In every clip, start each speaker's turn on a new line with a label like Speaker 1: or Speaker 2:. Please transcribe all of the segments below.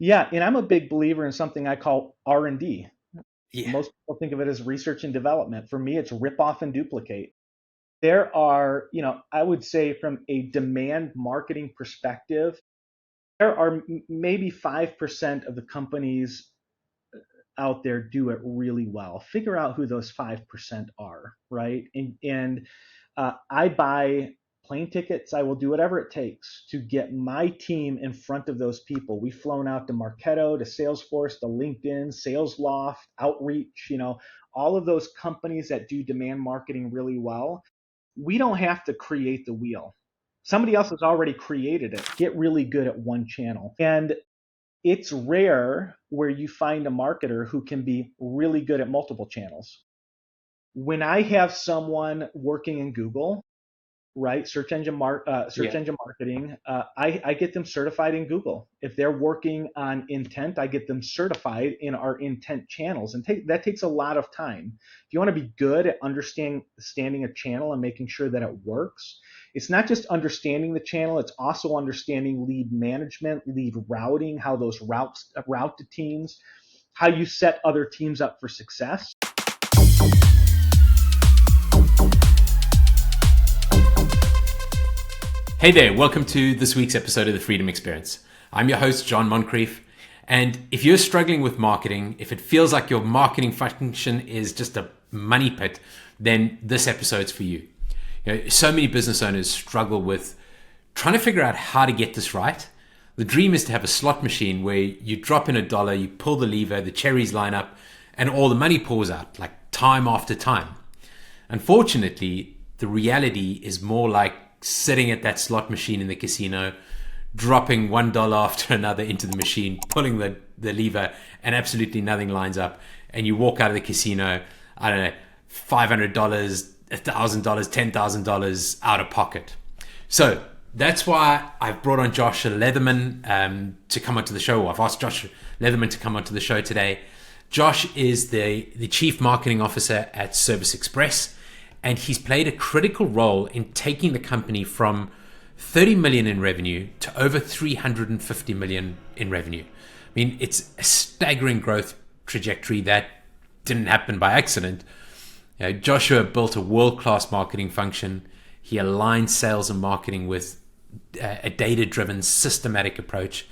Speaker 1: Yeah, and I'm a big believer in something I call R&D.
Speaker 2: Yeah.
Speaker 1: Most people think of it as research and development. For me, it's rip off and duplicate. There are, I would say from a demand marketing perspective, there are maybe 5% of the companies out there do it really well. Figure out who those 5% are, right? And I buy plane tickets. I will do whatever it takes to get my team in front of those people. We've flown out to Marketo, to Salesforce, to LinkedIn, SalesLoft, Outreach, all of those companies that do demand marketing really well. We don't have to create the wheel. Somebody else has already created it. Get really good at one channel. And it's rare where you find a marketer who can be really good at multiple channels. When I have someone working in Google, right, search
Speaker 2: Yeah.
Speaker 1: engine marketing, I get them certified in Google. If they're working on intent, I get them certified in our intent channels, and that takes a lot of time. If you want to be good at understanding a channel and making sure that it works, it's not just understanding the channel, it's also understanding lead management, lead routing, how those routes route to teams, how you set other teams up for success.
Speaker 2: Hey there, welcome to this week's episode of The Freedom Experience. I'm your host, John Moncrief. And if you're struggling with marketing, if it feels like your marketing function is just a money pit, then this episode's for you. So many business owners struggle with trying to figure out how to get this right. The dream is to have a slot machine where you drop in $1, you pull the lever, the cherries line up, and all the money pours out, like time after time. Unfortunately, the reality is more like sitting at that slot machine in the casino, dropping $1 after another into the machine, pulling the lever, and absolutely nothing lines up. And you walk out of the casino, I don't know, $500, $1,000, $10,000 out of pocket. So that's why I've brought on Josh Leatherman to come onto the show. I've asked Josh Leatherman to come onto the show today. Josh is the Chief Marketing Officer at Service Express, and he's played a critical role in taking the company from 30 million in revenue to over 350 million in revenue. I mean, it's a staggering growth trajectory that didn't happen by accident. Joshua built a world-class marketing function. He aligned sales and marketing with a data-driven, systematic approach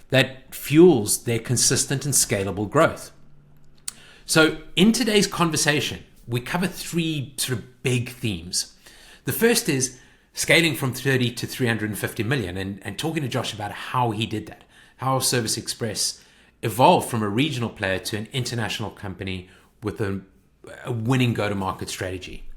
Speaker 2: that fuels their consistent and scalable growth. So in today's conversation, we cover three sort of big themes. The first is scaling from 30 to 350 million and talking to Josh about how he did that, how Service Express evolved from a regional player to an international company with a winning go-to-market strategy.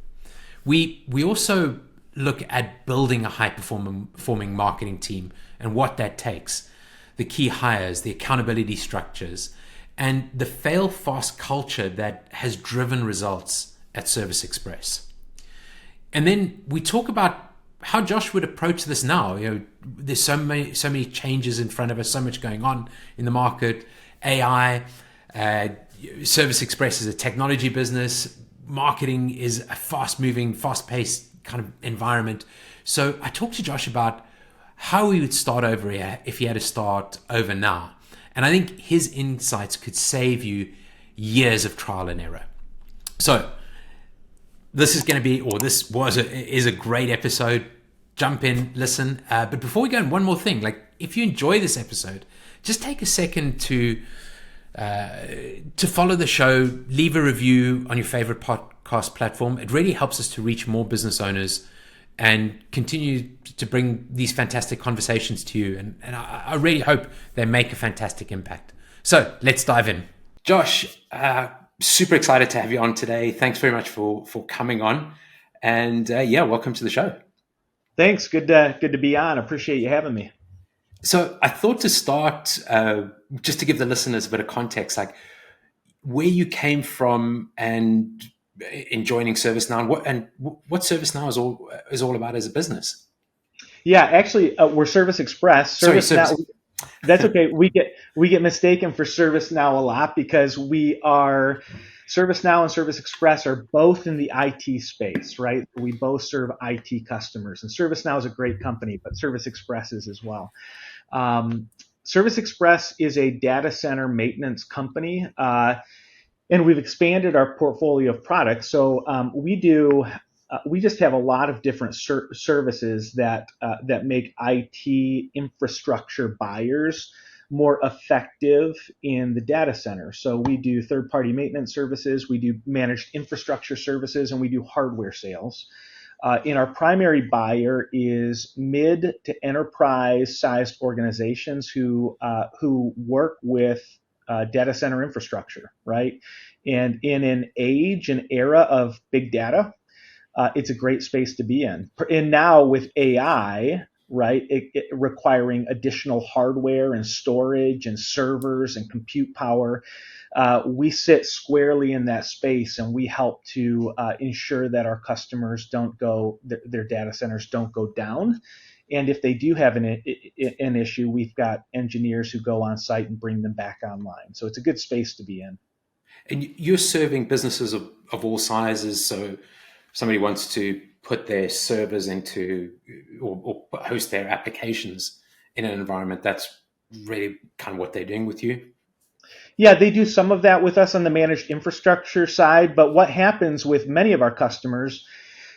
Speaker 2: We also look at building a high-performing marketing team and what that takes, the key hires, the accountability structures, and the fail-fast culture that has driven results at Service Express. And then we talk about how Josh would approach this now. There's so many changes in front of us, so much going on in the market, AI, Service Express is a technology business, marketing is a fast-moving, fast-paced kind of environment. So I talked to Josh about how he would start over here if he had to start over now. And I think his insights could save you years of trial and error. So this is going to be, or this is a great episode. Jump in, listen. But before we go on, one more thing. Like, if you enjoy this episode, just take a second to follow the show, leave a review on your favorite podcast platform. It really helps us to reach more business owners and continue to bring these fantastic conversations to you. And I really hope they make a fantastic impact. So let's dive in. Josh, super excited to have you on today. Thanks very much for coming on. And welcome to the show.
Speaker 1: Thanks. Good to be on. Appreciate you having me.
Speaker 2: So I thought to start, just to give the listeners a bit of context, like where you came from and in joining ServiceNow, and what ServiceNow is all about as a business.
Speaker 1: Yeah, actually, we're Service Express. ServiceNow. That's okay. We get mistaken for ServiceNow a lot because we are ServiceNow and Service Express are both in the IT space, right? We both serve IT customers, and ServiceNow is a great company, but Service Express is as well. Service Express is a data center maintenance company, and we've expanded our portfolio of products. So we just have a lot of different services that make IT infrastructure buyers more effective in the data center. So we do third-party maintenance services, we do managed infrastructure services, and we do hardware sales. And our primary buyer is mid to enterprise sized organizations who work with data center infrastructure, right? And in an era of big data, it's a great space to be in. And now with AI, right, it requiring additional hardware and storage and servers and compute power, we sit squarely in that space, and we help to ensure that our customers don't go, their data centers don't go down. And if they do have an issue, we've got engineers who go on site and bring them back online. So it's a good space to be in.
Speaker 2: And you're serving businesses of all sizes. So somebody wants to put their servers into or host their applications in an environment, that's really kind of what they're doing with you.
Speaker 1: Yeah, they do some of that with us on the managed infrastructure side. But what happens with many of our customers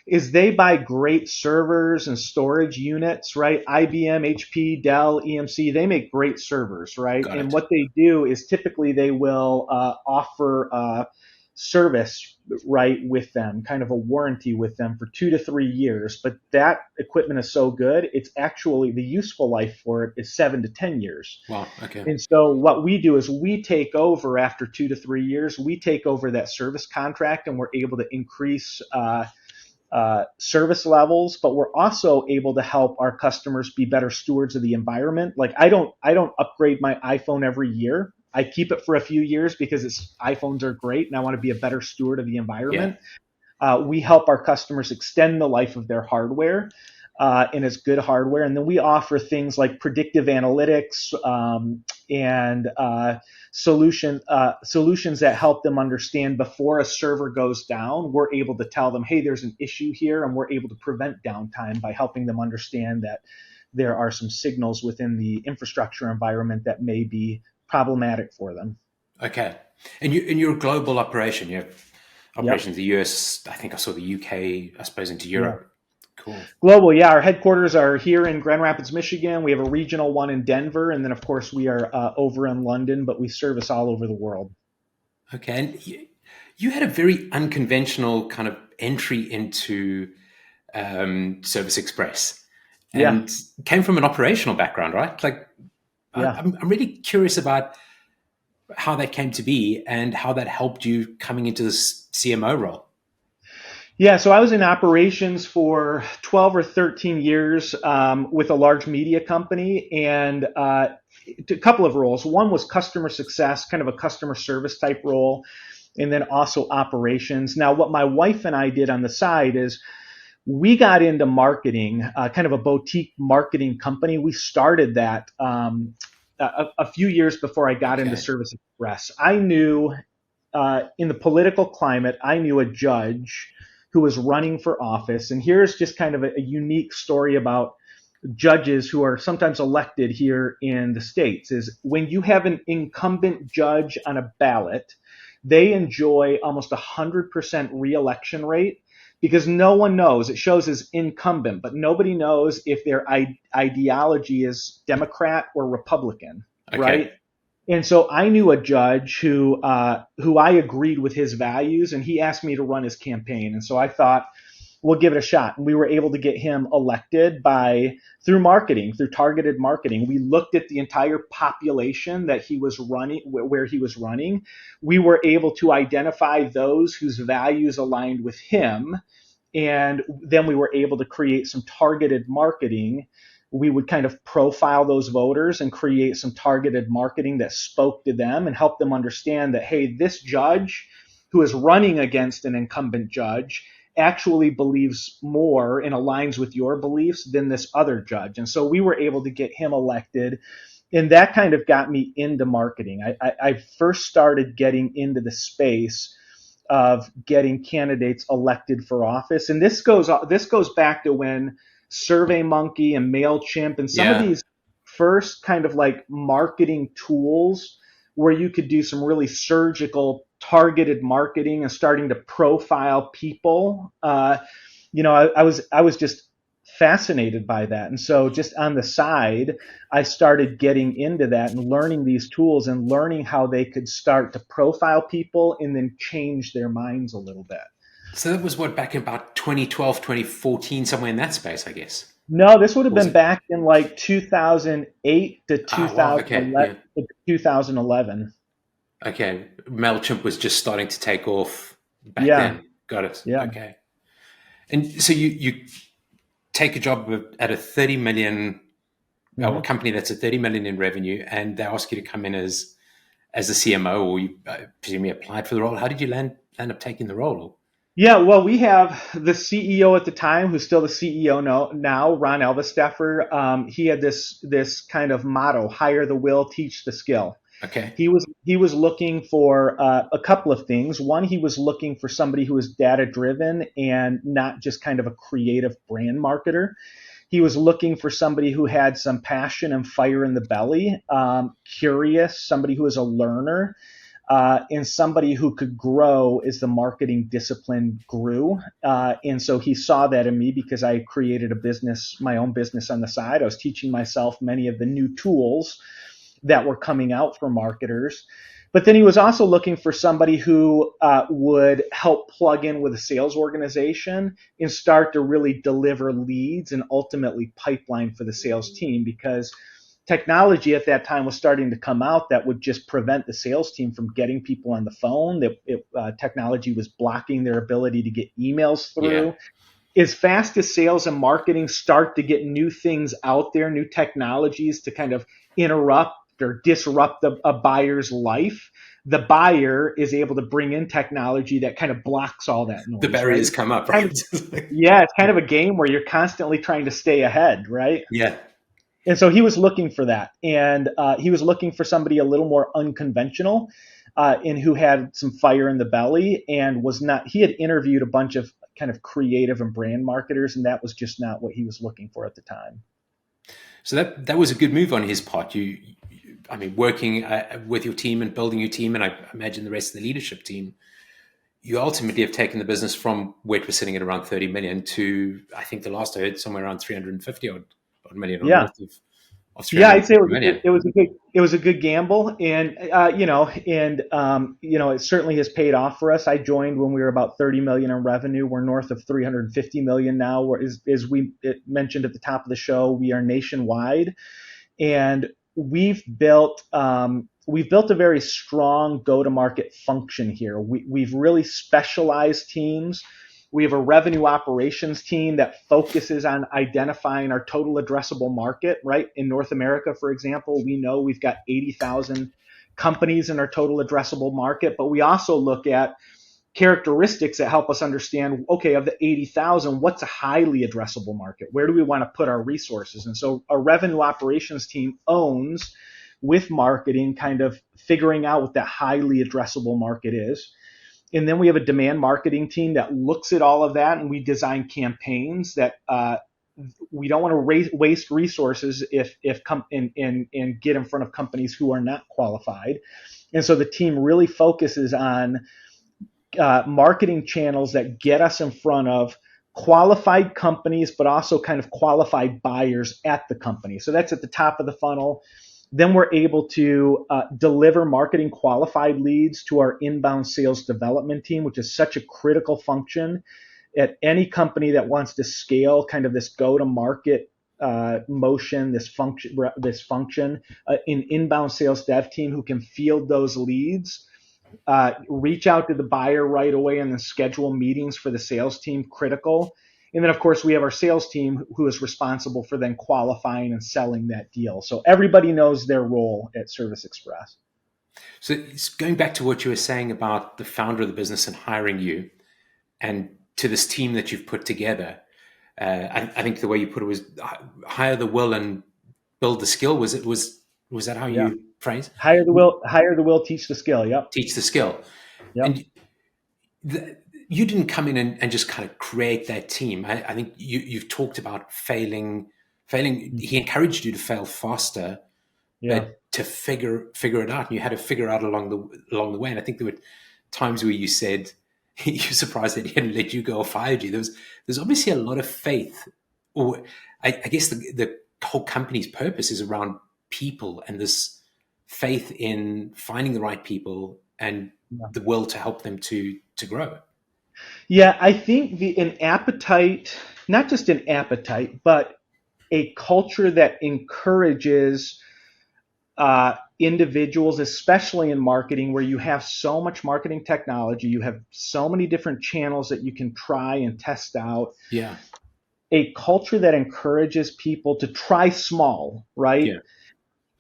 Speaker 1: is they buy great servers and storage units, right? IBM, HP, Dell, EMC, they make great servers, right?
Speaker 2: Got
Speaker 1: And
Speaker 2: it.
Speaker 1: what they do is typically they will offer service, right, with them, kind of a warranty with them for 2 to 3 years. But that equipment is so good, it's actually the useful life for it is 7 to 10 years.
Speaker 2: Wow. Okay.
Speaker 1: And so what we do is we take over after 2 to 3 years, we take over that service contract, and we're able to increase service levels, but we're also able to help our customers be better stewards of the environment. Like I don't upgrade my iPhone every year. I keep it for a few years because iPhones are great, and I want to be a better steward of the
Speaker 2: Yeah.
Speaker 1: environment. We help our customers extend the life of their hardware, and it's good hardware. And then we offer things like predictive analytics and solutions that help them understand before a server goes down. We're able to tell them, hey, there's an issue here, and we're able to prevent downtime by helping them understand that there are some signals within the infrastructure environment that may be problematic for them.
Speaker 2: Okay. And you're a global operation. You have operations
Speaker 1: Yep.
Speaker 2: in the US. I think I saw the UK, I suppose, into
Speaker 1: Yeah.
Speaker 2: Europe. Cool.
Speaker 1: Global, yeah. Our headquarters are here in Grand Rapids, Michigan. We have a regional one in Denver, and then of course we are over in London, but we service all over the world.
Speaker 2: Okay. And you had a very unconventional kind of entry into Service Express
Speaker 1: Yeah,
Speaker 2: and came from an operational background, right? Like,
Speaker 1: yeah.
Speaker 2: I'm really curious about how that came to be and how that helped you coming into this CMO role.
Speaker 1: Yeah, so I was in operations for 12 or 13 years with a large media company, and a couple of roles. One was customer success, kind of a customer service type role, and then also operations. Now, what my wife and I did on the side is we got into marketing, kind of a boutique marketing company. We started that a few years before I got into
Speaker 2: Okay.
Speaker 1: Service Express. I knew in the political climate, I knew a judge who was running for office. And here's just kind of a unique story about judges who are sometimes elected here in the States is when you have an incumbent judge on a ballot, they enjoy almost 100% reelection rate because no one knows. It shows as incumbent, but nobody knows if their ideology is Democrat or Republican,
Speaker 2: Okay.
Speaker 1: right? And so I knew a judge who I agreed with his values, and he asked me to run his campaign. And so I thought, we'll give it a shot. And we were able to get him elected by through marketing, through targeted marketing. We looked at the entire population that he was running, where he was running. We were able to identify those whose values aligned with him, and then we were able to create some targeted marketing. We would kind of profile those voters and create some targeted marketing that spoke to them and help them understand that, hey, this judge who is running against an incumbent judge actually believes more and aligns with your beliefs than this other judge. And so we were able to get him elected. And that kind of got me into marketing. I first started getting into the space of getting candidates elected for office. And this goes back to when SurveyMonkey and MailChimp and some of
Speaker 2: Yeah.
Speaker 1: these first kind of like marketing tools where you could do some really surgical targeted marketing and starting to profile people. I was just fascinated by that. And so just on the side, I started getting into that and learning these tools and learning how they could start to profile people and then change their minds a little bit.
Speaker 2: So that was what, back in about 2012, 2014, somewhere in that space, I guess.
Speaker 1: No, this would have
Speaker 2: Or was
Speaker 1: been
Speaker 2: it?
Speaker 1: back in like 2008 to
Speaker 2: Ah, wow. Okay.
Speaker 1: 2011.
Speaker 2: Yeah.
Speaker 1: 2011.
Speaker 2: Okay. MailChimp was just starting to take off back
Speaker 1: Yeah,
Speaker 2: then. Got it.
Speaker 1: yeah.
Speaker 2: Okay. And so you take a job at a 30 million, or a
Speaker 1: Mhm.
Speaker 2: company that's at 30 million in revenue, and they ask you to come in as a CMO, or you presumably applied for the role. How did you land up taking the role?
Speaker 1: Yeah, well, we have the CEO at the time, who's still the CEO now, Ron Elvesteffer. He had this kind of motto: hire the will, teach the skill.
Speaker 2: Okay.
Speaker 1: He was looking for a couple of things. One, he was looking for somebody who was data driven and not just kind of a creative brand marketer. He was looking for somebody who had some passion and fire in the belly, curious, somebody who is a learner, and somebody who could grow as the marketing discipline grew. And so he saw that in me because I created a business, my own business on the side. I was teaching myself many of the new tools that were coming out for marketers. But then he was also looking for somebody who would help plug in with a sales organization and start to really deliver leads and ultimately pipeline for the sales team, because technology at that time was starting to come out that would just prevent the sales team from getting people on the phone. Technology was blocking their ability to get emails
Speaker 2: Yeah.
Speaker 1: through. As fast as sales and marketing start to get new things out there, new technologies to kind of interrupt or disrupt a buyer's life, the buyer is able to bring in technology that kind of blocks all that
Speaker 2: The
Speaker 1: noise, right?
Speaker 2: barriers come up,
Speaker 1: Kind of,
Speaker 2: right?
Speaker 1: yeah, it's kind of a game where you're constantly trying to stay ahead, right?
Speaker 2: Yeah.
Speaker 1: And so he was looking for that, and he was looking for somebody a little more unconventional, and who had some fire in the belly, and was not. He had interviewed a bunch of kind of creative and brand marketers, and that was just not what he was looking for at the time.
Speaker 2: So that was a good move on his part. I mean, working with your team and building your team, and I imagine the rest of the leadership team, you ultimately have taken the business from where it was sitting at around 30 million to, I think the last I heard, somewhere around 350 odd million, or
Speaker 1: Yeah,
Speaker 2: north of
Speaker 1: yeah, I'd say
Speaker 2: 350 million.
Speaker 1: it was a good gamble, and it certainly has paid off for us. I joined when we were about 30 million in revenue. We're north of 350 million now. As we mentioned at the top of the show, we are nationwide, and we've built a very strong go-to-market function here. We've really specialized teams. We have a revenue operations team that focuses on identifying our total addressable market, right? In North America, for example, we know we've got 80,000 companies in our total addressable market, but we also look at characteristics that help us understand, okay, of the 80,000, what's a highly addressable market? Where do we want to put our resources? And so our revenue operations team owns, with marketing, kind of figuring out what that highly addressable market is. And then we have a demand marketing team that looks at all of that, and we design campaigns that we don't want to waste resources and get in front of companies who are not qualified. And so the team really focuses on marketing channels that get us in front of qualified companies, but also kind of qualified buyers at the company. So that's at the top of the funnel. Then we're able to deliver marketing qualified leads to our inbound sales development team, which is such a critical function at any company that wants to scale kind of this go-to-market motion, this function, an inbound sales dev team who can field those leads, reach out to the buyer right away, and then schedule meetings for the sales team, critical. And then, of course, we have our sales team who is responsible for then qualifying and selling that deal. So everybody knows their role at Service Express.
Speaker 2: So it's going back to what you were saying about the founder of the business and hiring you, and to this team that you've put together. I think the way you put it was hire the will and build the skill. Was that how
Speaker 1: Yeah.
Speaker 2: you phrase?
Speaker 1: Hire the will, teach the skill. Yep.
Speaker 2: Teach the skill.
Speaker 1: Yep.
Speaker 2: And you didn't come in and just kind of create that team. I think you've talked about failing failing. He encouraged you to fail faster,
Speaker 1: Yeah.
Speaker 2: but to figure it out. And you had to figure it out along the way. And I think there were times where you said you're surprised that he hadn't let you go or fired you. There's obviously a lot of faith, or I guess the whole company's purpose is around people and this faith in finding the right people and the will to help them to grow.
Speaker 1: Yeah, I think an appetite, not just an appetite, but a culture that encourages individuals, especially in marketing, where you have so much marketing technology, you have so many different channels that you can try and test out.
Speaker 2: Yeah,
Speaker 1: A culture that encourages people to try small, right?
Speaker 2: yeah,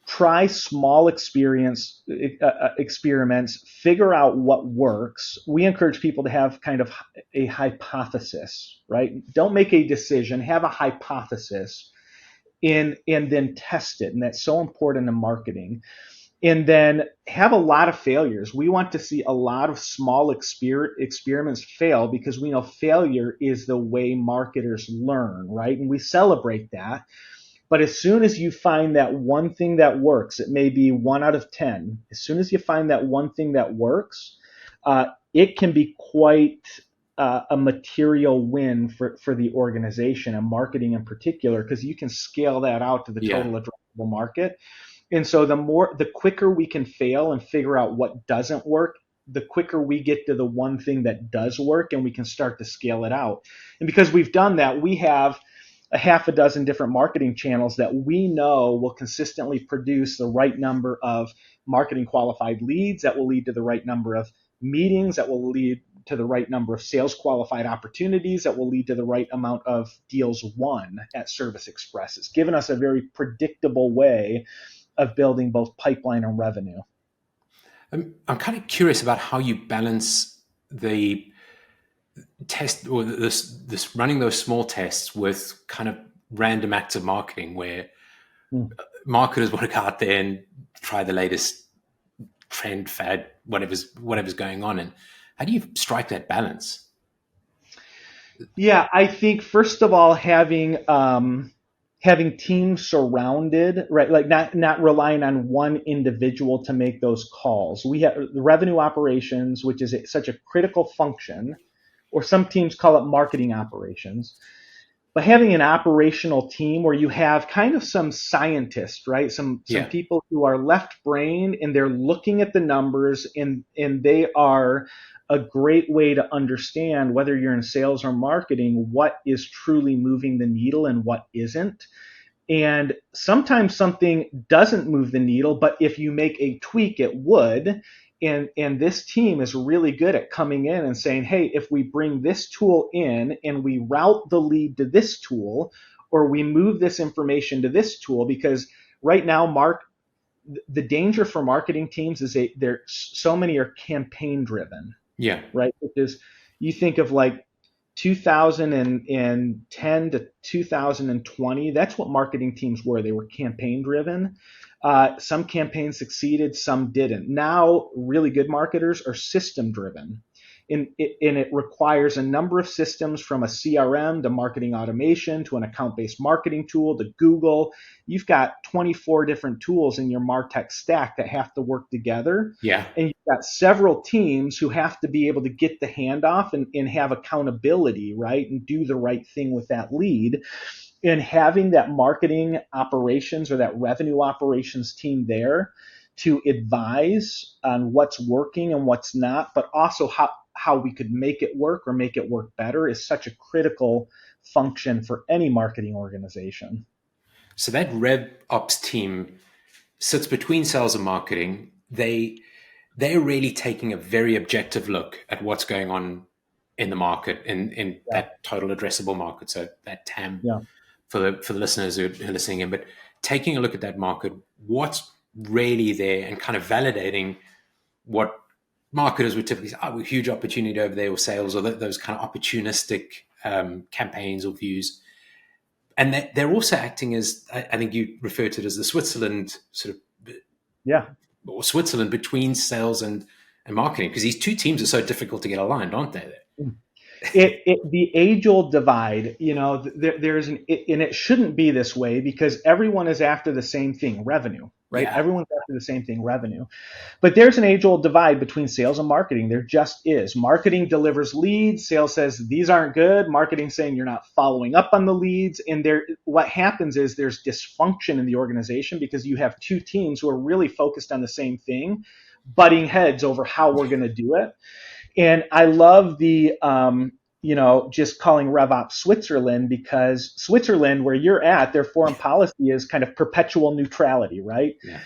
Speaker 1: Try small experiments, figure out what works. We encourage people to have kind of a hypothesis, right? Don't make a decision, have a hypothesis and then test it. And that's so important in marketing. And then have a lot of failures. We want to see a lot of small experiments fail because we know failure is the way marketers learn, right? And we celebrate that. But as soon as you find that one thing that works, it may be 1 out of 10. As soon as you find that one thing that works, it can be quite a material win for the organization and marketing in particular, because you can scale that out to the
Speaker 2: yeah.
Speaker 1: total addressable market. And so the quicker we can fail and figure out what doesn't work, the quicker we get to the one thing that does work and we can start to scale it out. And because we've done that, we have a half a dozen different marketing channels that we know will consistently produce the right number of marketing qualified leads that will lead to the right number of meetings, that will lead to the right number of sales qualified opportunities, that will lead to the right amount of deals won at Service Express. It's given us a very predictable way of building both pipeline and revenue.
Speaker 2: I'm kind of curious about how you balance the test or this running those small tests with kind of random acts of marketing where
Speaker 1: Hmm.
Speaker 2: marketers want to go out there and try the latest trend, fad, whatever's going on. And how do you strike that balance?
Speaker 1: Yeah, I think first of all, having teams surrounded, right, like not relying on one individual to make those calls. We have the revenue operations, which is such a critical function, or some teams call it marketing operations. But having an operational team where you have kind of some scientists, right? Some
Speaker 2: Yeah,
Speaker 1: people who are left brain and they're looking at the numbers and they are a great way to understand, whether you're in sales or marketing, what is truly moving the needle and what isn't. And sometimes something doesn't move the needle, but if you make a tweak, it would. And this team is really good at coming in and saying, hey, if we bring this tool in and we route the lead to this tool, or we move this information to this tool, because right now, the danger for marketing teams is they're so many are campaign driven,
Speaker 2: yeah,
Speaker 1: right? Which is, you think of like 2010 to 2020, that's what marketing teams were. They were campaign driven. Some campaigns succeeded, some didn't. Now, really good marketers are system driven. And it requires a number of systems, from a CRM to marketing automation to an account based marketing tool to Google. You've got 24 different tools in your MarTech stack that have to work together.
Speaker 2: yeah.
Speaker 1: And you've got several teams who have to be able to get the handoff and have accountability, right? And do the right thing with that lead. And having that marketing operations or that revenue operations team there to advise on what's working and what's not, but also how we could make it work or make it work better, is such a critical function for any marketing organization.
Speaker 2: So that Rev Ops team sits between sales and marketing. They're really taking a very objective look at what's going on in the market, in
Speaker 1: Yeah,
Speaker 2: that total addressable market. So that TAM
Speaker 1: yeah,
Speaker 2: for the listeners who are listening in, but taking a look at that market, what's really there, and kind of validating what marketers would typically say, oh, a huge opportunity over there, or sales, or those kind of opportunistic campaigns or views. And they're also acting as, I think you referred to it as the Switzerland sort of,
Speaker 1: yeah.
Speaker 2: or Switzerland between sales and marketing, because these two teams are so difficult to get aligned, aren't they?
Speaker 1: The age old divide, there's and it shouldn't be this way because everyone is after the same thing, revenue, right?
Speaker 2: Yeah.
Speaker 1: Everyone's after the same thing, revenue. But there's an age old divide between sales and marketing. There just is. Marketing delivers leads. Sales says these aren't good. Marketing saying you're not following up on the leads. And what happens is there's dysfunction in the organization because you have two teams who are really focused on the same thing, butting heads over how we're going to do it. And I love just calling RevOps Switzerland because Switzerland, where you're at, their foreign policy is kind of perpetual neutrality, right?
Speaker 2: Yeah.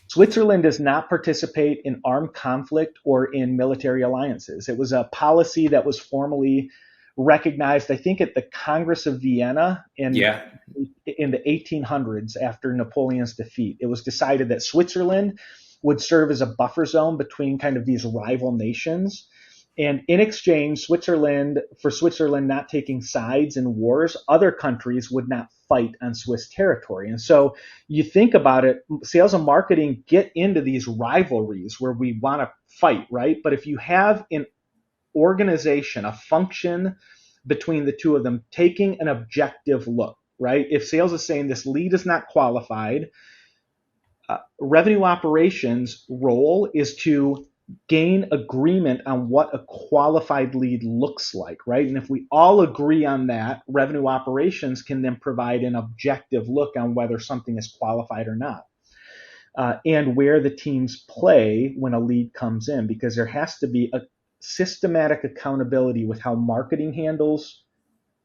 Speaker 1: Switzerland does not participate in armed conflict or in military alliances. It was a policy that was formally recognized, I think, at the Congress of Vienna
Speaker 2: Yeah.
Speaker 1: in the 1800s after Napoleon's defeat. It was decided that Switzerland would serve as a buffer zone between kind of these rival nations. And in exchange, for Switzerland not taking sides in wars, other countries would not fight on Swiss territory. And so you think about it, sales and marketing get into these rivalries where we want to fight, right? But if you have an organization, a function between the two of them, taking an objective look, right? If sales is saying this lead is not qualified, revenue operations role is to gain agreement on what a qualified lead looks like, right? And if we all agree on that, revenue operations can then provide an objective look on whether something is qualified or not. And where the teams play when a lead comes in, because there has to be a systematic accountability with how marketing handles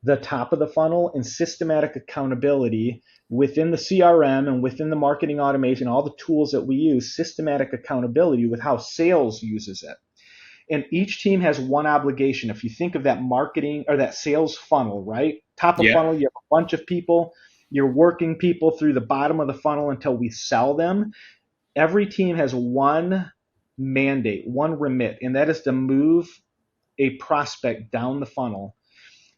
Speaker 1: the top of the funnel and systematic accountability within the CRM and within the marketing automation, all the tools that we use, systematic accountability with how sales uses it. And each team has one obligation. If you think of that marketing or that sales funnel, right? Top of
Speaker 2: Yeah.
Speaker 1: funnel, you have a bunch of people. You're working people through the bottom of the funnel until we sell them. Every team has one mandate, one remit, and that is to move a prospect down the funnel.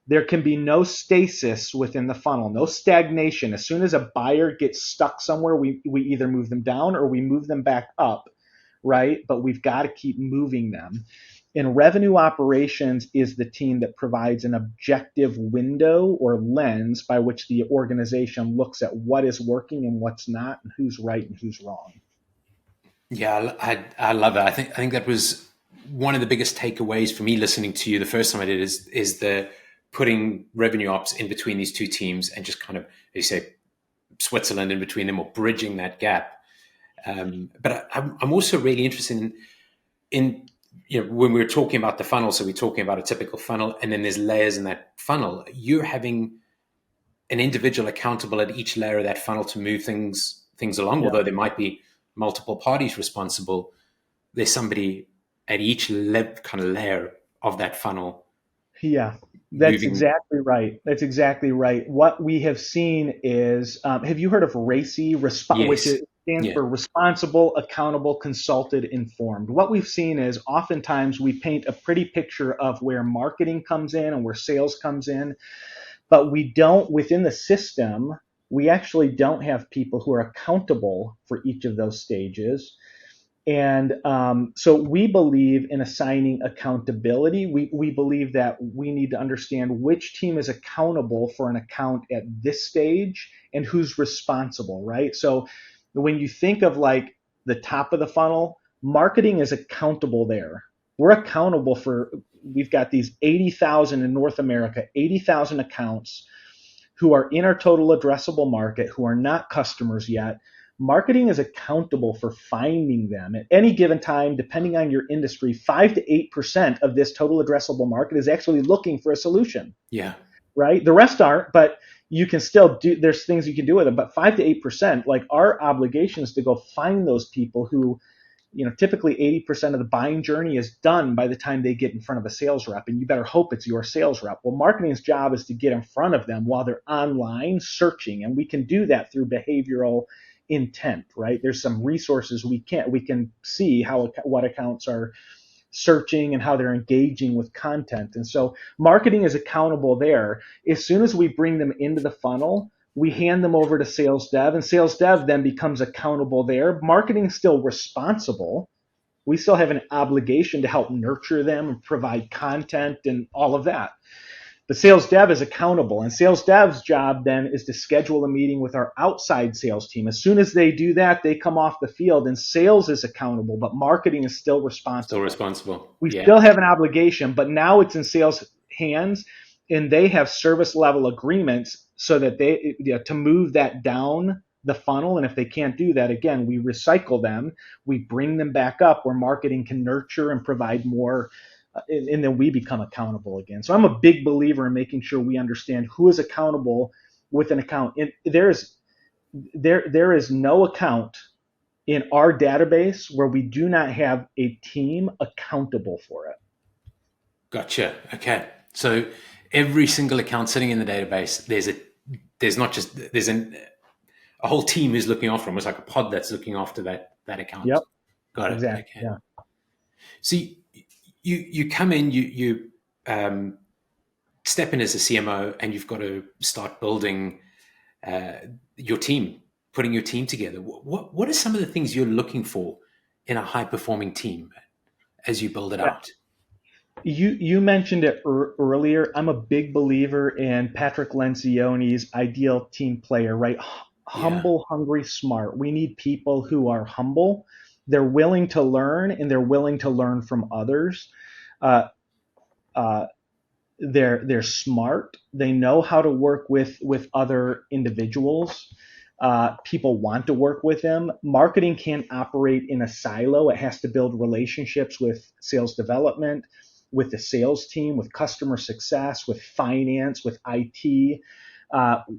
Speaker 1: There can be no stasis within the funnel, no stagnation. As soon as a buyer gets stuck somewhere, we either move them down or we move them back up, right? But we've got to keep moving them. And revenue operations is the team that provides an objective window or lens by which the organization looks at what is working and what's not, and who's right and who's wrong.
Speaker 2: Yeah, I love that. I think that was one of the biggest takeaways for me listening to you the first time I did is the putting revenue ops in between these two teams and just kind of, as you say, Switzerland in between them or bridging that gap. But I'm also really interested in when we're talking about the funnel. So we're talking about a typical funnel, and then there's layers in that funnel. You're having an individual accountable at each layer of that funnel to move things along,
Speaker 1: Yeah.
Speaker 2: although there might be multiple parties responsible. There's somebody at each kind of layer of that funnel
Speaker 1: Yeah, that's
Speaker 2: moving.
Speaker 1: exactly right. That's exactly right. What we have seen is, have you heard of RACI, which
Speaker 2: Yes.
Speaker 1: stands
Speaker 2: Yeah.
Speaker 1: for Responsible, Accountable, Consulted, Informed? What we've seen is oftentimes we paint a pretty picture of where marketing comes in and where sales comes in, but we don't, within the system, we actually don't have people who are accountable for each of those stages. And so we believe in assigning accountability. We believe that we need to understand which team is accountable for an account at this stage and who's responsible, right? So when you think of like the top of the funnel, marketing is accountable there. We're accountable for, we've got these 80,000 in North America, 80,000 accounts who are in our total addressable market, who are not customers yet. Marketing is accountable for finding them at any given time, depending on your industry. 5 to 8% of this total addressable market is actually looking for a solution,
Speaker 2: Yeah.
Speaker 1: right? The rest aren't, but you can still do, there's things you can do with them. But 5 to 8%, like our obligation is to go find those people who, typically 80% of the buying journey is done by the time they get in front of a sales rep, and you better hope it's your sales rep. Well, marketing's job is to get in front of them while they're online searching, and we can do that through behavioral intent, right? There's some resources we can see what accounts are searching and how they're engaging with content. And so marketing is accountable there. As soon as we bring them into the funnel, we hand them over to sales dev, and sales dev then becomes accountable there. Marketing is still responsible, We still have an obligation to help nurture them and provide content and all of that. The sales dev is accountable, and sales dev's job then is to schedule a meeting with our outside sales team. As soon as they do that, they come off the field, and sales is accountable, but marketing is still
Speaker 2: Still
Speaker 1: responsible.
Speaker 2: responsible.
Speaker 1: We
Speaker 2: Yeah.
Speaker 1: still have an obligation, but now it's in sales hands, and they have service level agreements so that they, to move that down the funnel. And if they can't do that, again, we recycle them, we bring them back up where marketing can nurture and provide more, and then we become accountable again. So I'm a big believer in making sure we understand who is accountable with an account. And there is no account in our database where we do not have a team accountable for it.
Speaker 2: Gotcha. Okay. So every single account sitting in the database, there's a whole team who's looking after them. It's like a pod that's looking after that account.
Speaker 1: Yep.
Speaker 2: Got it.
Speaker 1: Exactly.
Speaker 2: Okay.
Speaker 1: Yeah.
Speaker 2: See, you come in, you step in as a CMO, and you've got to start building your team, putting your team together. What are some of the things you're looking for in a high performing team as you build it out?
Speaker 1: You mentioned it earlier. I'm a big believer in Patrick Lencioni's ideal team player, right? Humble, hungry, smart. We need people who are humble. They're willing to learn, and they're willing to learn from others. They're smart. They know how to work with other individuals. People want to work with them. Marketing can't operate in a silo. It has to build relationships with sales development, with the sales team, with customer success, with finance, with IT.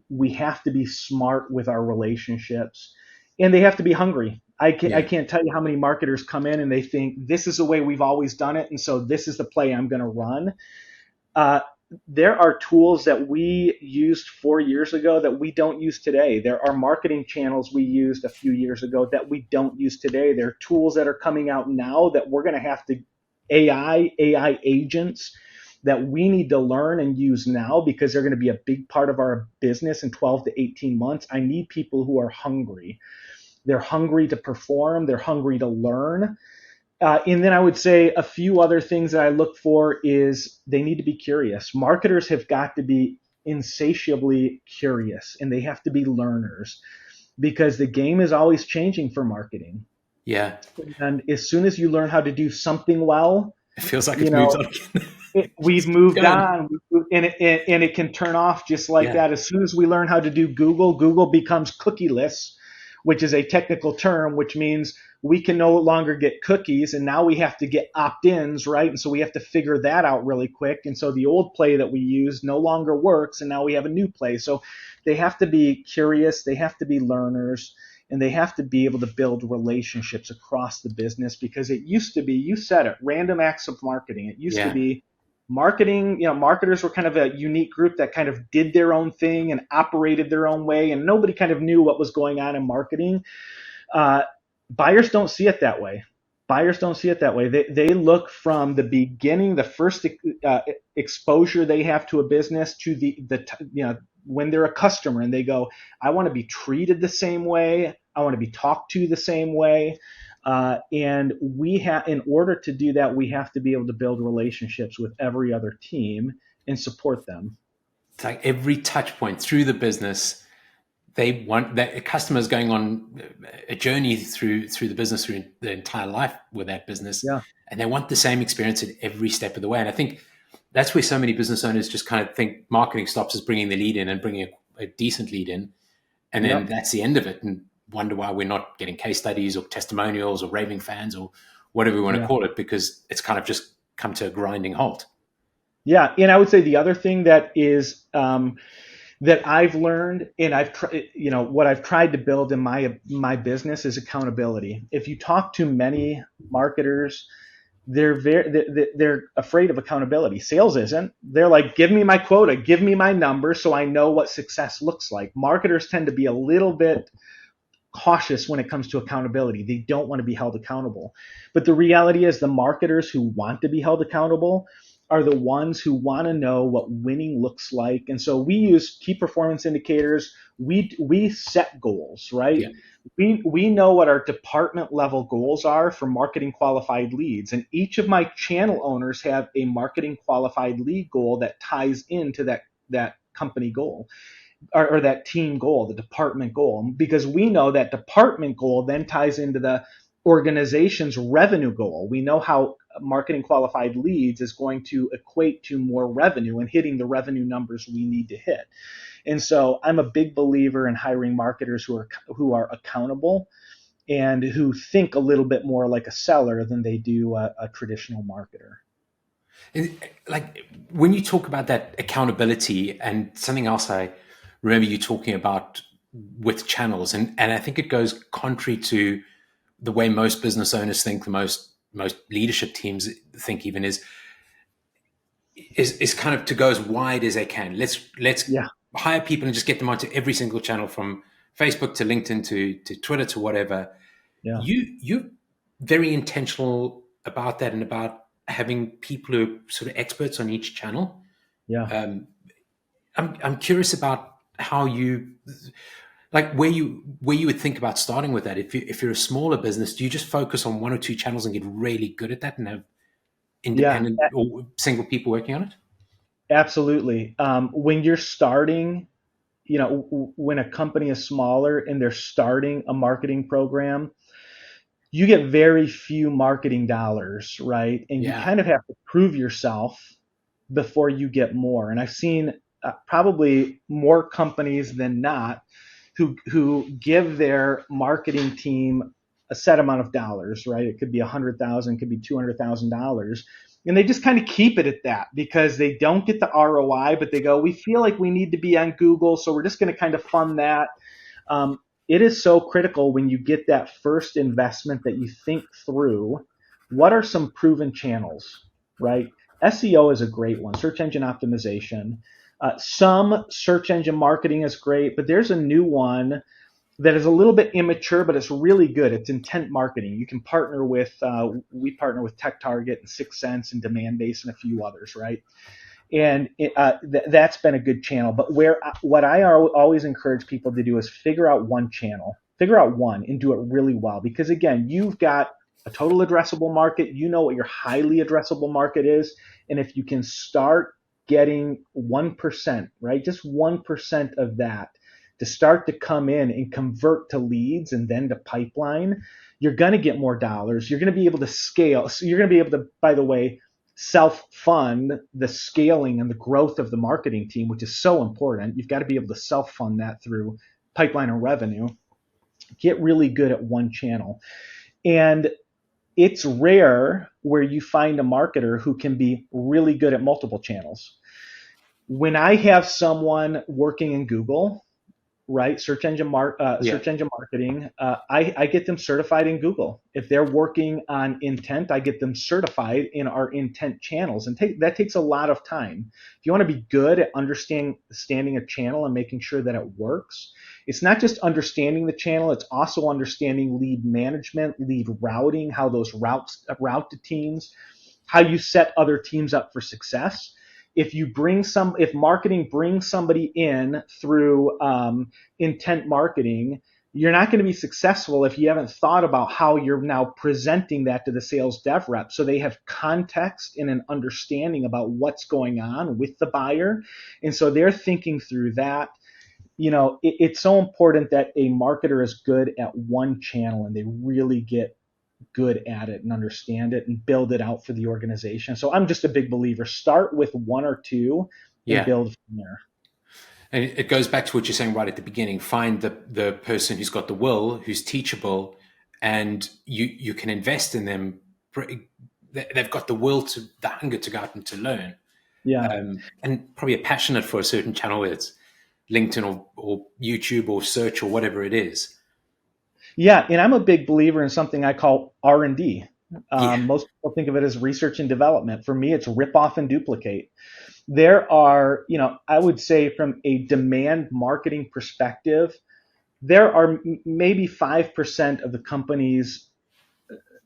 Speaker 1: We have to be smart with our relationships, and they have to be hungry. I can't tell you how many marketers come in and they think this is the way we've always done it, and so this is the play I'm going to run. There are tools that we used 4 years ago that we don't use today. There are marketing channels we used a few years ago that we don't use today. There are tools that are coming out now that we're going to have to AI agents that we need to learn and use now because they're going to be a big part of our business in 12 to 18 months. I need people who are hungry. They're hungry to perform. They're hungry to learn. And then I would say a few other things that I look for is they need to be curious. Marketers have got to be insatiably curious, and they have to be learners because the game is always changing for marketing.
Speaker 2: Yeah.
Speaker 1: And as soon as you learn how to do something well,
Speaker 2: it feels like it's moved on again.
Speaker 1: We've moved on, and it can turn off just like that. As soon as we learn how to do Google becomes cookieless, which is a technical term, which means we can no longer get cookies, and now we have to get opt-ins, right? And so we have to figure that out really quick. And so the old play that we used no longer works, and now we have a new play. So they have to be curious, they have to be learners, and they have to be able to build relationships across the business because it used to be, you said it, random acts of marketing. It used to be marketing, marketers were kind of a unique group that kind of did their own thing and operated their own way, and nobody kind of knew what was going on in marketing. Buyers don't see it that way. They look from the beginning, the first exposure they have to a business to the when they're a customer, and they go, I want to be treated the same way. I want to be talked to the same way. And in order to do that, we have to be able to build relationships with every other team and support them.
Speaker 2: It's like every touch point through the business, they want that customers going on a journey through the business, through their entire life with that business.
Speaker 1: Yeah.
Speaker 2: And they want the same experience at every step of the way. And I think that's where so many business owners just kind of think marketing stops as bringing the lead in and bringing a decent lead in. And then that's the end of it. And wonder why we're not getting case studies or testimonials or raving fans or whatever we want to call it, because it's kind of just come to a grinding halt. Yeah.
Speaker 1: And I would say the other thing that is, that I've learned, and what I've tried to build in my business is accountability. If you talk to many marketers, they're afraid of accountability. Sales isn't. They're like, give me my quota, give me my number so I know what success looks like. Marketers tend to be a little bit cautious when it comes to accountability. They don't want to be held accountable. But the reality is the marketers who want to be held accountable are the ones who want to know what winning looks like. And so we use key performance indicators. We set goals, right?
Speaker 2: Yeah.
Speaker 1: We know what our department level goals are for marketing qualified leads. And each of my channel owners have a marketing qualified lead goal that ties into that company goal, or that team goal, the department goal, because we know that department goal then ties into the organization's revenue goal. We know how marketing qualified leads is going to equate to more revenue and hitting the revenue numbers we need to hit. And so I'm a big believer in hiring marketers who are accountable and who think a little bit more like a seller than they do a traditional marketer.
Speaker 2: And, like, when you talk about that accountability, and something else I remember you talking about with channels, and I think it goes contrary to the way most business owners think, the most leadership teams think, even is kind of to go as wide as they can. Let's
Speaker 1: Yeah,
Speaker 2: hire people and just get them onto every single channel, from Facebook to LinkedIn to Twitter to whatever.
Speaker 1: yeah,
Speaker 2: You're very intentional about that, and about having people who are sort of experts on each channel.
Speaker 1: yeah.
Speaker 2: Um, I'm curious about how you, like, where you would think about starting with that. If you're a smaller business, do you just focus on one or two channels and get really good at that, and have
Speaker 1: Yeah,
Speaker 2: independent or single people working on it?
Speaker 1: absolutely. When you're starting, when a company is smaller and they're starting a marketing program, you get very few marketing dollars, right? And you
Speaker 2: Yeah,
Speaker 1: kind of have to prove yourself before you get more. And I've seen probably more companies than not who give their marketing team a set amount of dollars, right? It could be 100,000, could be $200,000, and they just kind of keep it at that because they don't get the ROI, but they go, we feel like we need to be on Google, so we're just going to kind of fund that. um, it is so critical when you get that first investment that you think through what are some proven channels, right? SEO is a great one, search engine optimization. Some search engine marketing is great, but there's a new one that is a little bit immature, but it's really good. It's intent marketing. You can partner with, we partner with Tech Target and Sixth Sense and Demand Base and a few others, right? And that's been a good channel. But what I always encourage people to do is figure out one channel, figure out one, and do it really well. Because again, you've got a total addressable market. You know what your highly addressable market is, and if you can start getting 1%, right, just 1% of that to start to come in and convert to leads and then to pipeline, you're going to get more dollars. You're going to be able to scale. So you're going to be able to, by the way, self-fund the scaling and the growth of the marketing team, which is so important. You've got to be able to self-fund that through pipeline and revenue. Get really good at one channel. And it's rare where you find a marketer who can be really good at multiple channels. When I have someone working in Google, right?
Speaker 2: yeah,
Speaker 1: Search engine marketing. I get them certified in Google. If they're working on intent, I get them certified in our intent channels, and that takes a lot of time. If you want to be good at understanding a channel and making sure that it works, it's not just understanding the channel; it's also understanding lead management, lead routing, how those routes route to teams, how you set other teams up for success. If marketing brings somebody in through intent marketing, you're not going to be successful if you haven't thought about how you're now presenting that to the sales dev rep so they have context and an understanding about what's going on with the buyer. And so they're thinking through that. It's so important that a marketer is good at one channel and they really get good at it and understand it and build it out for the organization. So I'm just a big believer. Start with one or two and
Speaker 2: yeah.
Speaker 1: build from there.
Speaker 2: And it goes back to what you're saying right at the beginning. Find the person who's got the will, who's teachable, and you can invest in them. They've got the will, to the hunger to go out and to learn,
Speaker 1: Yeah.
Speaker 2: and probably are passionate for a certain channel, whether it's LinkedIn or YouTube or search or whatever it is.
Speaker 1: Yeah, and I'm a big believer in something I call R&D.
Speaker 2: Yeah,
Speaker 1: Most people think of it as research and development. For me, it's rip off and duplicate. There are, I would say from a demand marketing perspective, there are maybe 5% of the companies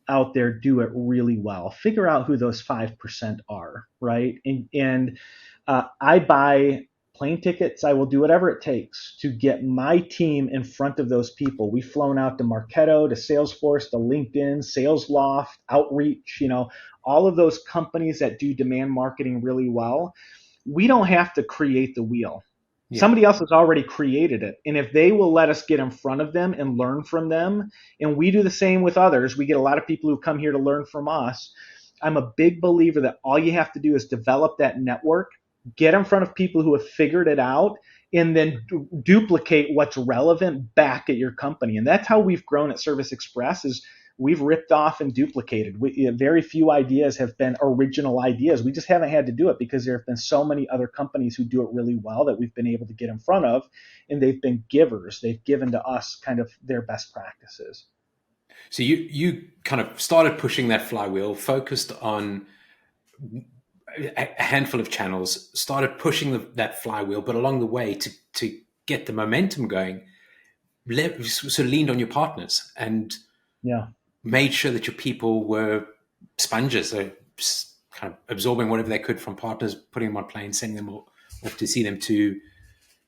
Speaker 1: out there do it really well. Figure out who those 5% are, right? And I buy plane tickets. I will do whatever it takes to get my team in front of those people. We've flown out to Marketo, to Salesforce, to LinkedIn, SalesLoft, Outreach, all of those companies that do demand marketing really well. We don't have to create the wheel.
Speaker 2: Yeah.
Speaker 1: Somebody else has already created it. And if they will let us get in front of them and learn from them, and we do the same with others, we get a lot of people who come here to learn from us. I'm a big believer that all you have to do is develop that network, get in front of people who have figured it out, and then duplicate what's relevant back at your company. And that's how we've grown at Service Express is we've ripped off and duplicated. Very few ideas have been original ideas. We just haven't had to do it because there have been so many other companies who do it really well that we've been able to get in front of, and they've been givers. They've given to us kind of their best practices.
Speaker 2: So you kind of started pushing that flywheel, focused on a handful of channels, started pushing that flywheel, but along the way to get the momentum going, sort of leaned on your partners and
Speaker 1: Yeah.
Speaker 2: made sure that your people were sponges, so kind of absorbing whatever they could from partners, putting them on planes, sending them off to see them to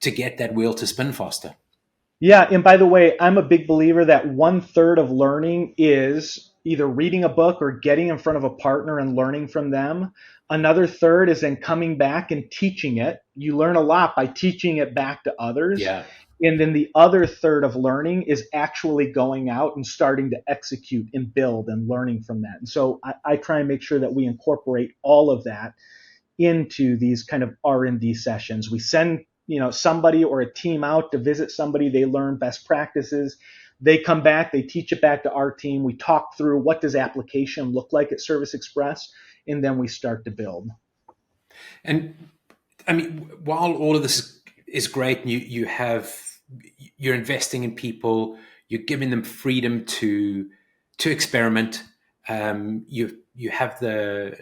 Speaker 2: get that wheel to spin faster.
Speaker 1: Yeah, and by the way, I'm a big believer that 1/3 of learning is either reading a book or getting in front of a partner and learning from them. Another third is then coming back and teaching it. You learn a lot by teaching it back to others.
Speaker 2: Yeah.
Speaker 1: And then the other third of learning is actually going out and starting to execute and build and learning from that. And so I try and make sure that we incorporate all of that into these kind of R&D sessions. We send somebody or a team out to visit somebody. They learn best practices. They come back. They teach it back to our team. We talk through what does application look like at Service Express, and then we start to build.
Speaker 2: And I mean, while all of this is great, and you're investing in people, you're giving them freedom to experiment. You have the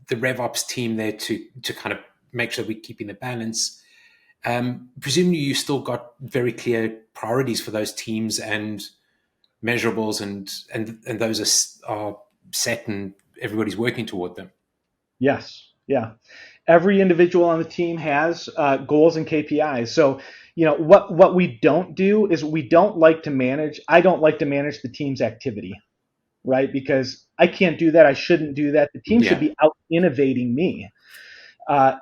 Speaker 2: RevOps team there to kind of make sure we're keeping the balance. Presumably, you still got very clear priorities for those teams and measurables, and those are set, and everybody's working toward them.
Speaker 1: Yes. Yeah. Every individual on the team has goals and KPIs. So, what we don't do is we don't like to manage. I don't like to manage the team's activity, right? Because I can't do that. I shouldn't do that. The team should
Speaker 2: Yeah.
Speaker 1: be out innovating me.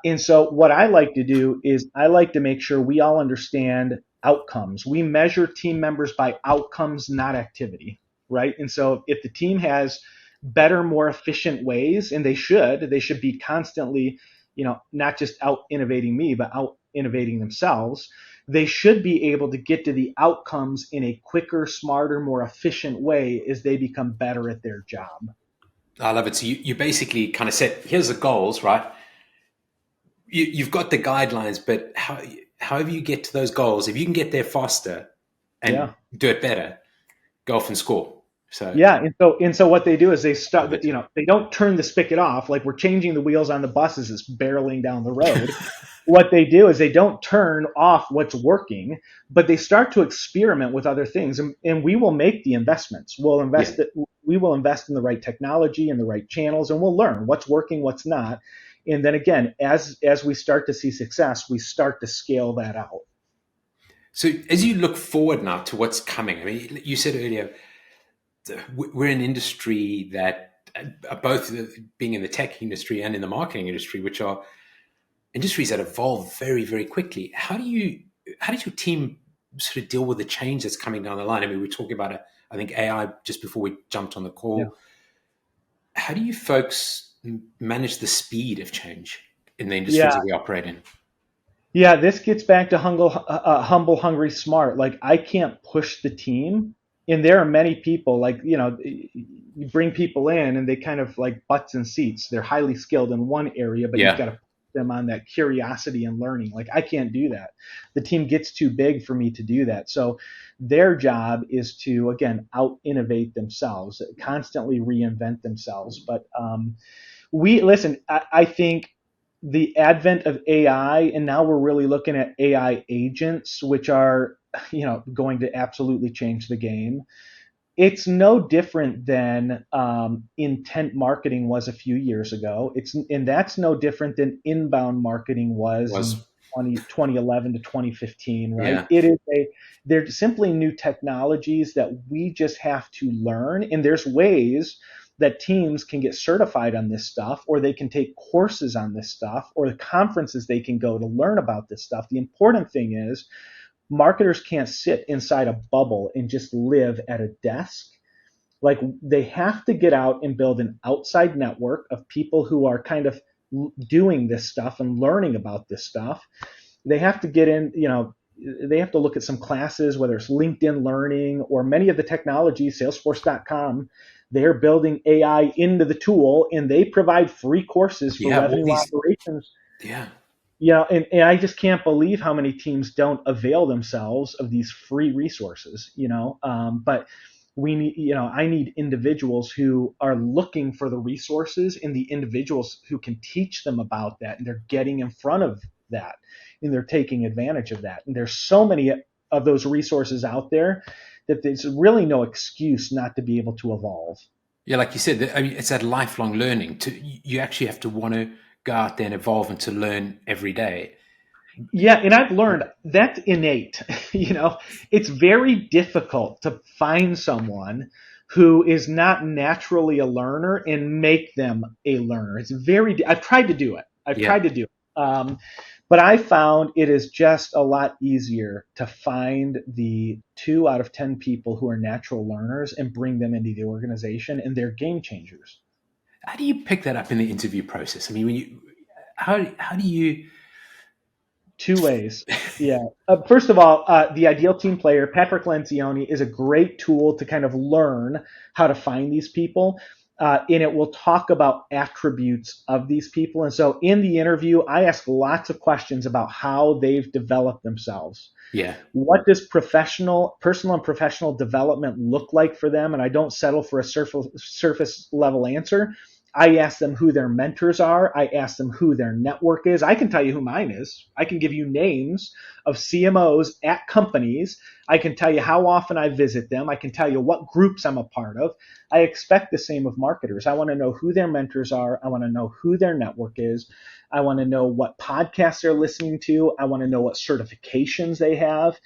Speaker 1: And so what I like to do is I like to make sure we all understand outcomes. We measure team members by outcomes, not activity, right? And so if the team has better, more efficient ways, and they should be constantly, not just out innovating me, but out innovating themselves. They should be able to get to the outcomes in a quicker, smarter, more efficient way as they become better at their job.
Speaker 2: I love it. So you basically kind of set, here's the goals, right? You've got the guidelines, but however you get to those goals, if you can get there faster and
Speaker 1: Yeah.
Speaker 2: do it better, go off and score. So
Speaker 1: Yeah, and so what they do is they
Speaker 2: love
Speaker 1: start,
Speaker 2: it.
Speaker 1: they don't turn the spigot off like we're changing the wheels on the bus as it's barreling down the road. What they do is they don't turn off what's working, but they start to experiment with other things, and we will make the investments.
Speaker 2: Yeah.
Speaker 1: We will invest in the right technology and the right channels, and we'll learn what's working, what's not. And then again, as we start to see success, we start to scale that out.
Speaker 2: So as you look forward now to what's coming, I mean, you said earlier, we're an industry that both being in the tech industry and in the marketing industry, which are industries that evolve very, very quickly. How does your team sort of deal with the change that's coming down the line? I mean, we were talking about I think AI just before we jumped on the
Speaker 1: Yeah.
Speaker 2: call. How do you folks manage the speed of change in the industries
Speaker 1: Yeah.
Speaker 2: that we operate in?
Speaker 1: Yeah, this gets back to humble, hungry, smart. Like I can't push the team, and there are many people. Like you bring people in, and they kind of like butts and seats. They're highly skilled in one area, but you've
Speaker 2: Yeah.
Speaker 1: got to put them on that curiosity and learning. Like I can't do that. The team gets too big for me to do that. So their job is to again out innovate themselves, constantly reinvent themselves. But we listen. I think the advent of AI, and now we're really looking at AI agents, which are, going to absolutely change the game. It's no different than intent marketing was a few years ago. And that's no different than inbound marketing was in
Speaker 2: Was
Speaker 1: 2011 to 2015, right?
Speaker 2: yeah.
Speaker 1: They're simply new technologies that we just have to learn. And there's ways that teams can get certified on this stuff, or they can take courses on this stuff, or the conferences they can go to learn about this stuff. The important thing is marketers can't sit inside a bubble and just live at a desk. Like, they have to get out and build an outside network of people who are kind of doing this stuff and learning about this stuff. They have to get in, they have to look at some classes, whether it's LinkedIn Learning or many of the technologies, Salesforce.com. They're building AI into the tool, and they provide free courses for
Speaker 2: Yeah, all
Speaker 1: revenue
Speaker 2: these.
Speaker 1: operations.
Speaker 2: Yeah.
Speaker 1: And I just can't believe how many teams don't avail themselves of these free resources. But we need, I need individuals who are looking for the resources, and the individuals who can teach them about that, and they're getting in front of that, and they're taking advantage of that. And there's so many of those resources out there that there's really no excuse not to be able to evolve.
Speaker 2: Yeah, like you said, I mean, it's that lifelong learning. You actually have to want to go out there and evolve and to learn every day.
Speaker 1: Yeah, and I've learned that's innate. It's very difficult to find someone who is not naturally a learner and make them a learner. I've tried to do it. I've
Speaker 2: Yeah,
Speaker 1: tried to do it. But I found it is just a lot easier to find the 2 out of 10 people who are natural learners and bring them into the organization, and they're game changers.
Speaker 2: how do you pick that up in the interview process? I mean, how do you?
Speaker 1: 2 ways. Yeah. First of all, the ideal team player, Patrick Lencioni, is a great tool to kind of learn how to find these people. And it will talk about attributes of these people. And so in the interview, I ask lots of questions about how they've developed themselves.
Speaker 2: Yeah,
Speaker 1: What does personal and professional development look like for them? And I don't settle for a surface level answer. I ask them who their mentors are. I ask them who their network is. I can tell you who mine is. I can give you names of CMOs at companies. I can tell you how often I visit them. I can tell you what groups I'm a part of. I expect the same of marketers. I want to know who their mentors are. I want to know who their network is. I want to know what podcasts they're listening to. I want to know what certifications they have.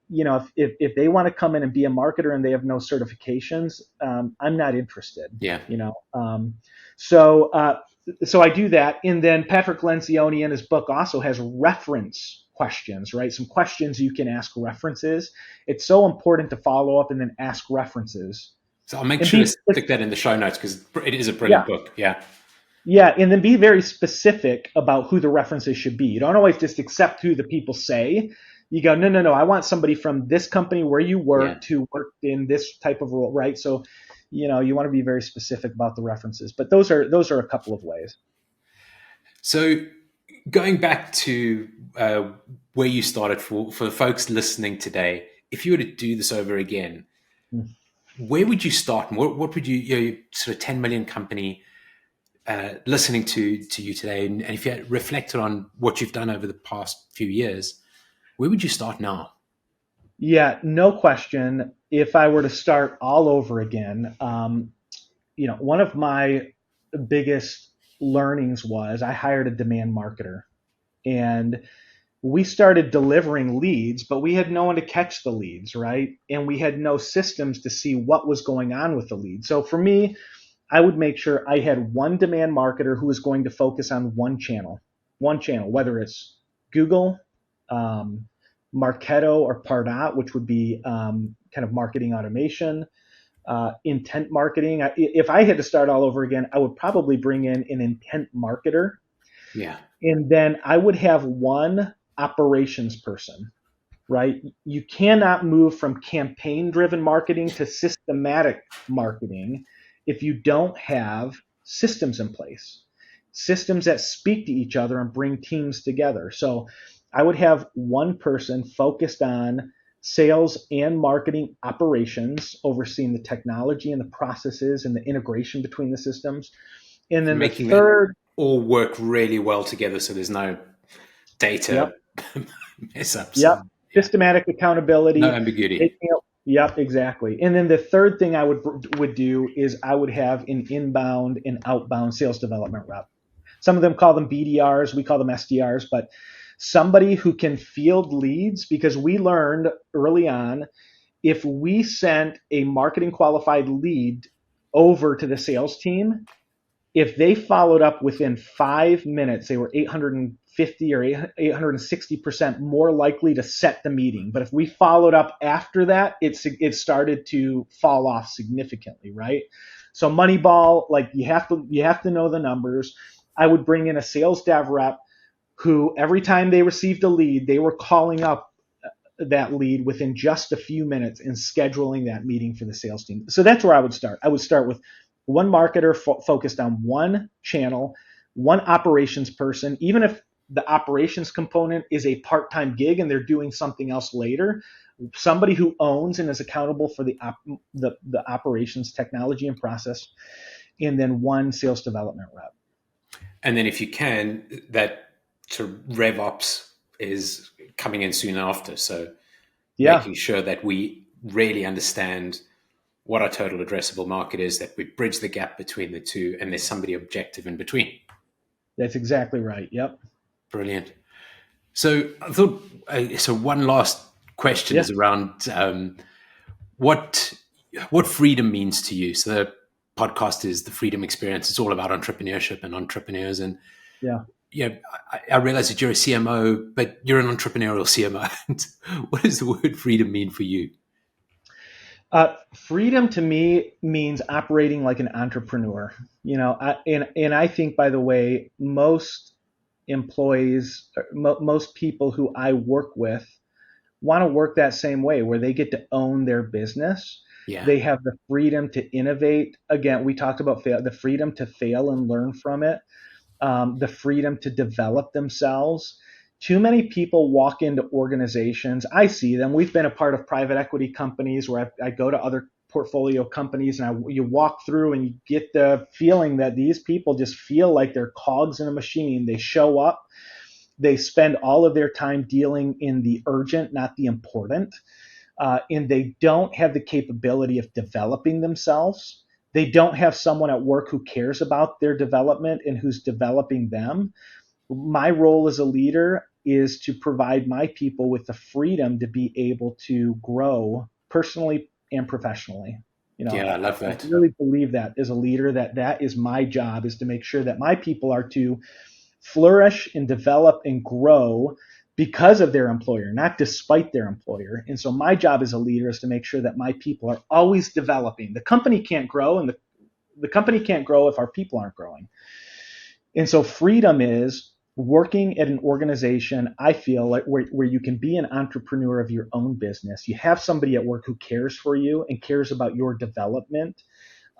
Speaker 1: If they want to come in and be a marketer and they have no certifications, I'm not interested.
Speaker 2: yeah.
Speaker 1: So so I do that, and then Patrick Lencioni in his book also has reference questions, right? Some questions you can ask references. It's so important to follow up and then ask references.
Speaker 2: So I'll make
Speaker 1: And
Speaker 2: sure
Speaker 1: be
Speaker 2: to stick that in the show notes because it is a
Speaker 1: yeah,
Speaker 2: brilliant book. Yeah,
Speaker 1: yeah, and then be very specific about who the references should be. You don't always just accept who the people say. You go, no, no, no. I want somebody from this company where you
Speaker 2: yeah.
Speaker 1: work to work in this type of role, right? So, you want to be very specific about the references. But those are a couple of ways.
Speaker 2: So going back to where you started for the folks listening today, if you were to do this over again, where would you start, and what would you sort of 10 million company listening to you today, and if you had reflected on what you've done over the past few years, where would you start now?
Speaker 1: Yeah, no question. If I were to start all over again, one of my biggest learnings was I hired a demand marketer, and we started delivering leads, but we had no one to catch the leads, right? And we had no systems to see what was going on with the leads. So for me, I would make sure I had one demand marketer who was going to focus on one channel, whether it's Google, um, Marketo, or Pardot, which would be kind of marketing automation, intent marketing. If I had to start all over again, I would probably bring in an intent marketer,
Speaker 2: Yeah,
Speaker 1: and then I would have one operations person, right? You cannot move from campaign driven marketing to systematic marketing if you don't have systems in place, systems that speak to each other and bring teams together. So I would have one person focused on sales and marketing operations, overseeing the technology and the processes and the integration between the systems. And then the
Speaker 2: making that
Speaker 1: third,
Speaker 2: all work really well together, so there's no
Speaker 1: yep,
Speaker 2: data mess ups,
Speaker 1: yep,
Speaker 2: and yeah,
Speaker 1: systematic
Speaker 2: no
Speaker 1: accountability,
Speaker 2: ambiguity.
Speaker 1: taking Yep, exactly. And then the third thing I would do is I would have an inbound and outbound sales development rep. Some of them call them BDRs, we call them SDRs, but somebody who can field leads, because we learned early on, if we sent a marketing qualified lead over to the sales team, if they followed up within 5 minutes, they were 850 or 860% more likely to set the meeting. But if we followed up after that, it started to fall off significantly, right? So Moneyball, like you have to know the numbers. I would bring in a sales dev rep who every time they received a lead, they were calling up that lead within just a few minutes and scheduling that meeting for the sales team. So that's where I would start. I would start with one marketer focused on one channel, one operations person, even if the operations component is a part-time gig and they're doing something else later, somebody who owns and is accountable for the operations technology and process, and then one sales development rep.
Speaker 2: And then if you can, that sort of rev ops is coming in soon after. So
Speaker 1: Yeah,
Speaker 2: making sure that we really understand what our total addressable market is, that we bridge the gap between the two, and there's somebody objective in between.
Speaker 1: that's exactly right. Yep.
Speaker 2: Brilliant. So I thought, so one last question
Speaker 1: Yeah.
Speaker 2: is around what freedom means to you. So the podcast is the Freedom Experience. It's all about entrepreneurship and entrepreneurs. And
Speaker 1: Yeah.
Speaker 2: yeah, I realize that you're a CMO, but you're an entrepreneurial CMO. What does the word freedom mean for you?
Speaker 1: Freedom to me means operating like an entrepreneur. And I think, by the way, most employees, most people who I work with want to work that same way, where they get to own their business.
Speaker 2: Yeah.
Speaker 1: They have the freedom to innovate. Again, we talked about the freedom to fail and learn from it, the freedom to develop themselves. Too many people walk into organizations. I see them. We've been a part of private equity companies where I go to other portfolio companies, and you walk through and you get the feeling that these people just feel like they're cogs in a machine. They show up, they spend all of their time dealing in the urgent, not the important, and they don't have the capability of developing themselves. They don't have someone at work who cares about their development and who's developing them. My role as a leader is to provide my people with the freedom to be able to grow personally and professionally.
Speaker 2: Yeah, I
Speaker 1: I
Speaker 2: love that.
Speaker 1: really believe that as a leader, that is my job, is to make sure that my people are to flourish and develop and grow because of their employer, not despite their employer. And so my job as a leader is to make sure that my people are always developing. The company can't grow, and the company can't grow if our people aren't growing. And so freedom is working at an organization, I feel like, where you can be an entrepreneur of your own business. You have somebody at work who cares for you and cares about your development.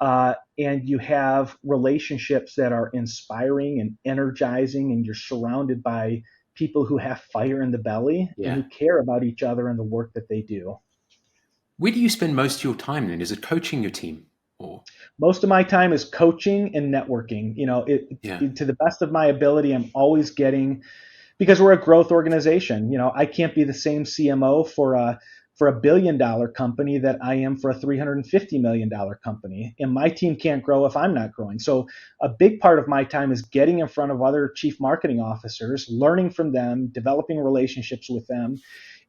Speaker 1: And you have relationships that are inspiring and energizing, and you're surrounded by people who have fire in the belly and
Speaker 2: Yeah.
Speaker 1: who care about each other and the work that they do.
Speaker 2: Where do you spend most of your time then? Is it coaching your team or?
Speaker 1: Most of my time is coaching and networking.
Speaker 2: Yeah.
Speaker 1: To the best of my ability, I'm always getting, because we're a growth organization. I can't be the same CMO for a $1 billion company that I am for a $350 million company. And my team can't grow if I'm not growing. So a big part of my time is getting in front of other chief marketing officers, learning from them, developing relationships with them.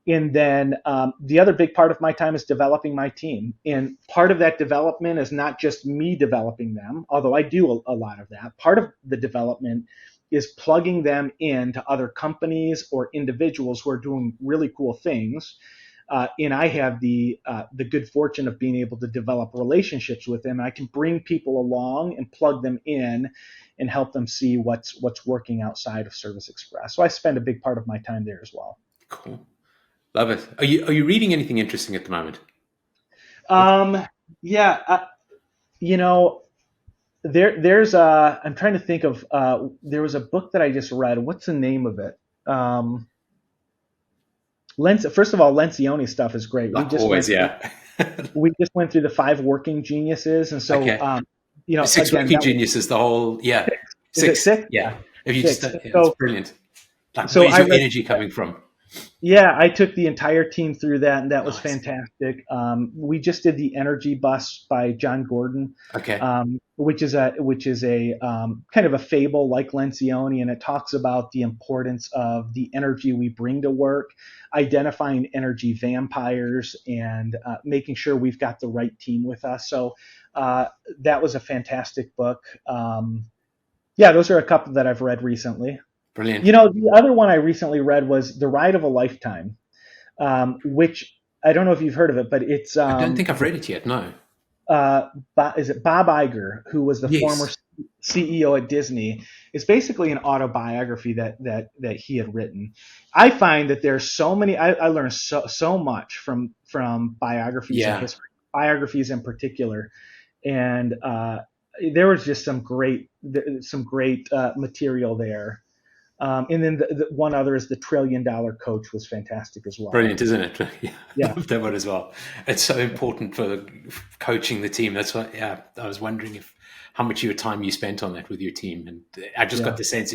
Speaker 1: And then the other big part of my time is developing my team. And part of that development is not just me developing them, although I do a lot of that. Part of the development is plugging them into other companies or individuals who are doing really cool things. And I have the good fortune of being able to develop relationships with them. I can bring people along and plug them in and help them see what's working outside of Service Express. So I spend a big part of my time there as well.
Speaker 2: Cool. Love it. Are you reading anything interesting at the moment?
Speaker 1: Um, yeah, you know, there's I'm trying to think of there was a book that I just read. What's the name of it? First of all, Lencioni stuff is great.
Speaker 2: Like always, yeah.
Speaker 1: We just went through the five working geniuses, and so
Speaker 2: Okay. Six
Speaker 1: again,
Speaker 2: working geniuses, the whole, yeah.
Speaker 1: is it
Speaker 2: Six.
Speaker 1: six?
Speaker 2: Yeah.
Speaker 1: Yeah,
Speaker 2: If you just,
Speaker 1: six.
Speaker 2: yeah, it's brilliant. Like,
Speaker 1: So
Speaker 2: where's
Speaker 1: I
Speaker 2: your
Speaker 1: read
Speaker 2: energy coming from?
Speaker 1: Yeah, I took the entire team through that, and that was
Speaker 2: Nice.
Speaker 1: fantastic. We just did the Energy Bus by John Gordon,
Speaker 2: Okay.
Speaker 1: which is a kind of a fable like Lencioni, and it talks about the importance of the energy we bring to work, identifying energy vampires, and making sure we've got the right team with us. So uh, that was a fantastic book. Yeah, those are a couple that I've read recently.
Speaker 2: Brilliant.
Speaker 1: You know, the other one I recently read was The Ride of a Lifetime, which I don't know if you've heard of it, but it's
Speaker 2: I don't think I've read it yet. No.
Speaker 1: is it Bob Iger, who was the former
Speaker 2: Yes.
Speaker 1: CEO at Disney, is basically an autobiography that he had written. I find that there's so many. I learned so much from biographies and
Speaker 2: Yeah.
Speaker 1: history, biographies in particular, and there was just some great material there. And then the one other is The $1 Trillion Coach was fantastic as well.
Speaker 2: Brilliant, isn't it? Yeah, I
Speaker 1: Yeah,
Speaker 2: love that one as well. It's so important for coaching the team. That's why, yeah, I was wondering if how much of your time you spent on that with your team, and I just got
Speaker 1: yeah,
Speaker 2: the sense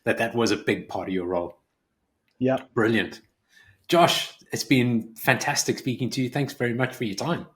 Speaker 2: that that was a big part of your role.
Speaker 1: yeah.
Speaker 2: Brilliant, Josh. It's been fantastic speaking to you. Thanks very much for your time.